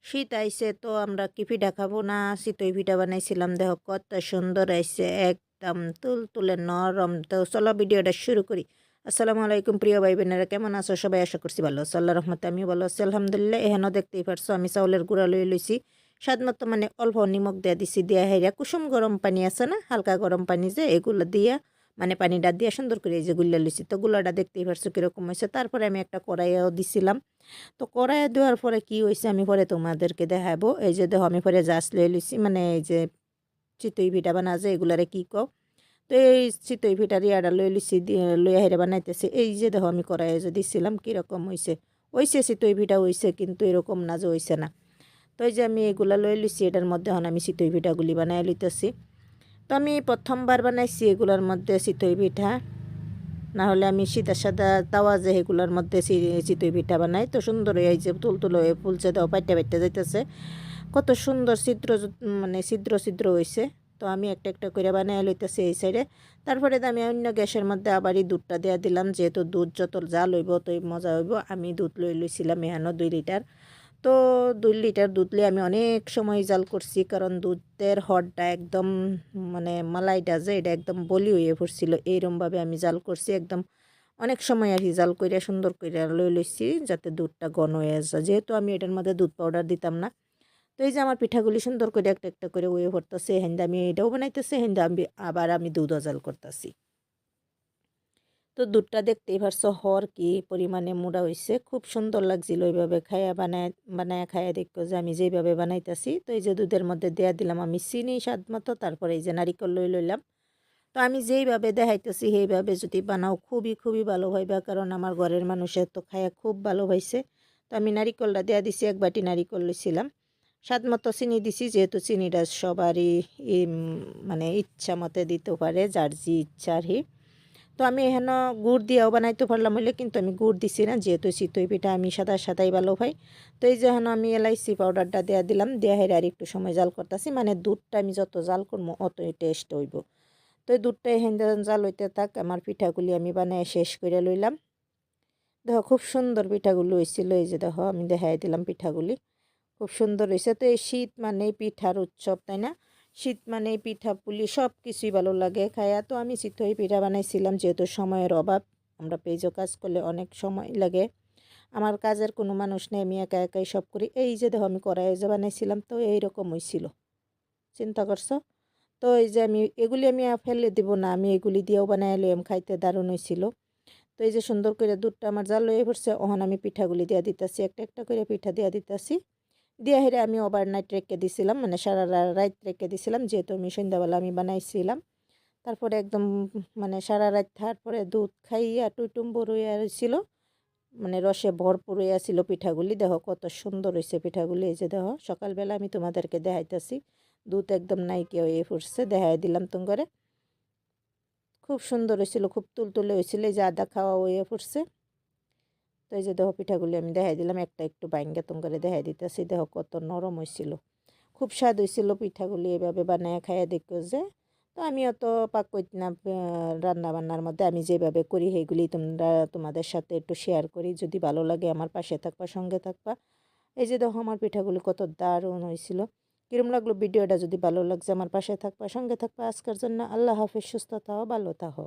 শীত আইছে তো আমরা কি পিঠা খাবো না চিতই পিঠা বানাইছিলাম দেখো কত সুন্দর আইছে একদম তুলতুলে নরম। তো চলো ভিডিওটা শুরু করি। আসসালামু আলাইকুম প্রিয় ভাই বোনেরা, কেমন আছো সবাই? আশা করছি ভালো আছো, আল্লাহ রহমতে আমিও ভালো আছি আলহামদুলিল্লাহ। এখানেও দেখতেই পারছো আমি চাউলের গুঁড়া লইছি স্বাদ মতো, মানে অল্প নিমখ দিয়ে দিছি, দিয়া হেরিয়া কুসুম গরম পানি আছে না, হালকা গরম পানি যে এগুলো দিয়া মানে পানিটা দিয়ে সুন্দর করে এই যে গুল্লা লইছি। তো গুলাটা দেখতেই পারছো কীরকম হয়েছে। তারপরে আমি একটা কড়াইও দিছিলাম। তো কড়াইয়ে দেওয়ার পরে কি হয়েছে আমি পরে তোমাদেরকে দেখাবো। এই যে দেখো আমি পরে জাস্ট লই লইছি, মানে এই যে চিতই পিঠা বানা যে এগুলারে কি কও। তো এই চিতই পিঠার ইয়াটা লই লইছি, লইয়া হেরে বানাইতেছি। এই যে দেখো আমি কড়াইয়ে যে দিছিলাম কীরকম হয়েছে। হয়েছে চিতই পিঠা হয়েছে, কিন্তু এরকম না যে হয়েছে না। তো এই যে আমি এগুলা লই লইছি, এটার মধ্যে এখন আমি চিতই পিঠাগুলি বানাই লইতেছি। তো আমি প্রথমবার বানাইছি এগুলার মধ্যে চিতই পিঠা, না হলে আমি সিধা সাদা তাওয়া যে এগুলোর মধ্যে চিতই পিঠা বানাই। তো সুন্দর এই যে তুলতুলো হয়ে ফুলছে, দাও পাইটা পাইটা যাইতেছে, কত সুন্দর ছিদ্র মানে ছিদ্র ছিদ্র হয়েছে। তো আমি একটা একটা করে বানাই লইতেছি এই সাইডে। তারপরে আমি অন্য গ্যাসের মধ্যে আবারই দুধটা দেওয়া দিলাম, যেহেতু দুধ যত জাল হইব ততই মজা হইব। আমি দুধ লইছিলাম এখানে 2 লিটার। তো 2 লিটার দুধ লিয়ে আমি অনেক সময় জাল করছি, কারণ দুধের হরটা একদম মানে মালাইটা যে এটা একদম বলি হয়ে পড়ছিল। এইরকমভাবে আমি জাল করছি একদম অনেক সময় আর কি, জাল করে সুন্দর করে লইছি যাতে দুধটা ঘন হয়ে যায়, যেহেতু আমি এটার মধ্যে দুধ পাউডার দিতাম না। তো এই যে আমার পিঠাগুলি সুন্দর করে একটা একটা করে ওয়ে ভরতেছে, হেন্দা আমি এটাও বানাইতেছি, হেন্দা আমি আবার আমি দুধও জাল করতেছি। তো দুধটা দেখতেই পারছো হর কি পরিমাণে মুড়া হয়েছে, খুব সুন্দর লাগছিল ওইভাবে খাইয়া বানায় বানায় খাইয়া দেখো যে আমি যেইভাবে বানাইতেছি। তো এই যে দুধের মধ্যে দেয়া দিলাম আমি চিনি স্বাদ মতো, তারপরে এই যে নারিকেল লইলাম। তো আমি যেইভাবে দেখাইতেছি সেইভাবে যদি বানাও খুবই খুবই ভালো হইবা, কারণ আমার ঘরের মানুষের তো খাইয়া খুব ভালো হয়েছে। তো আমি নারিকেলটা দেয়া দিছি, 1 বাটি নারিকেল লইছিলাম। স্বাদ মতো চিনি দিছি, যেহেতু চিনিটা সবারই মানে ইচ্ছা মতে দিতে পারে, যার যে ইচ্ছা আর কি। তো আমি এখানে গুড় দিয়েও বানাইতে পারলাম হইলে, কিন্তু আমি গুড় দিছি না, যেহেতু চিতই পিঠা আমি সাদা সাদাই ভালো পাই। তো এই যে এখন আমি এলাইচি পাউডারটা দেওয়া দিলাম, দেওয়া হেরে আর একটু সময় জাল করতেছি, মানে দুধটা আমি যত জাল করবো অতই টেস্ট হইব। তো এই দুধটা হেন্দে জাল হইতে থাক, আমার পিঠাগুলি আমি বানিয়ে শেষ করে লইলাম। দেখো খুব সুন্দর পিঠাগুলো হয়েছিল, এই যে দেখো আমি দেখাই দিলাম পিঠাগুলি খুব সুন্দর হয়েছে। তো এই শীত মানেই পিঠার উৎসব, তাই না? শীত মানেই পিঠা পুলি সব কিছুই ভালো লাগে খায়া। তো আমি চিতই পিঠা বানাইছিলাম, যেহেতু সময়ের অভাব, আমরা পেজও কাজ করলে অনেক সময় লাগে, আমার কাজের কোনো মানুষ নেই, আমি একা একাই সব করি। এই যে দেখো আমি কড়াইয়ে যে বানাইছিলাম, তো এইরকম হয়েছিল, চিন্তা করছো? তো এই যে আমি এগুলি আমি ফেলে দিব না, আমি এগুলি দিয়েও বানাই লইম, খাইতে দারুণ হয়েছিল। তো এই যে সুন্দর করে দুধটা আমার জাল হয়ে পড়ছে, ওখানে আমি পিঠাগুলি দিয়া দিতেছি, একটা একটা করে পিঠা দিয়া দিতেছি। দিয়া হেরে আমি ওভারনাইট রেখে দিছিলাম, মানে সারা রাত রেখে দিছিলাম, যেহেতু আমি সন্ধ্যাবেলা আমি বানাইছিলাম। তারপরে একদম মানে সারা রাত তারপরে দুধ খাইয়া টুইটুম্বুর হইয়া ছিল, মানে রসে ভরপুর হইয়া ছিল পিঠাগুলি। দেখো কত সুন্দর হয়েছে পিঠাগুলি। এই যে দেখো সকালবেলা আমি তোমাদেরকে দেখাইতেছি, দুধ একদম নাইকিয়া হয়ে পড়ছে, দেখাই দিলাম তোমারে। খুব সুন্দর হয়েছিল, খুব তুলতুলে হয়েছিল, এই যে আদা খাওয়া হয়ে পড়ছে। তো এই যে দেখো পিঠাগুলি আমি দেখাই দিলাম, একটা একটু বাইঙ্গা তোমারে দেখাই দিতেছি, দেখো কত নরম হয়েছিল, খুব স্বাদ হয়েছিল পিঠাগুলি। এভাবে বানায় খাইয়া দেখো যে। তো আমি অত পাক করতে না, রান্না বান্নার মধ্যে আমি যেভাবে করি সেইগুলি তোমাদের সাথে একটু শেয়ার করি। যদি ভালো লাগে আমার পাশে থাকবা, সঙ্গে থাকবা। এই যে দেখো আমার পিঠাগুলি কত দারুণ হয়েছিল। কিরম লাগলো ভিডিওটা? যদি ভালো লাগছে আমার পাশে থাকবা, সঙ্গে থাকবা। আজকের জন্য আল্লাহ হাফিজ, সুস্থ থাও, ভালো থাকো।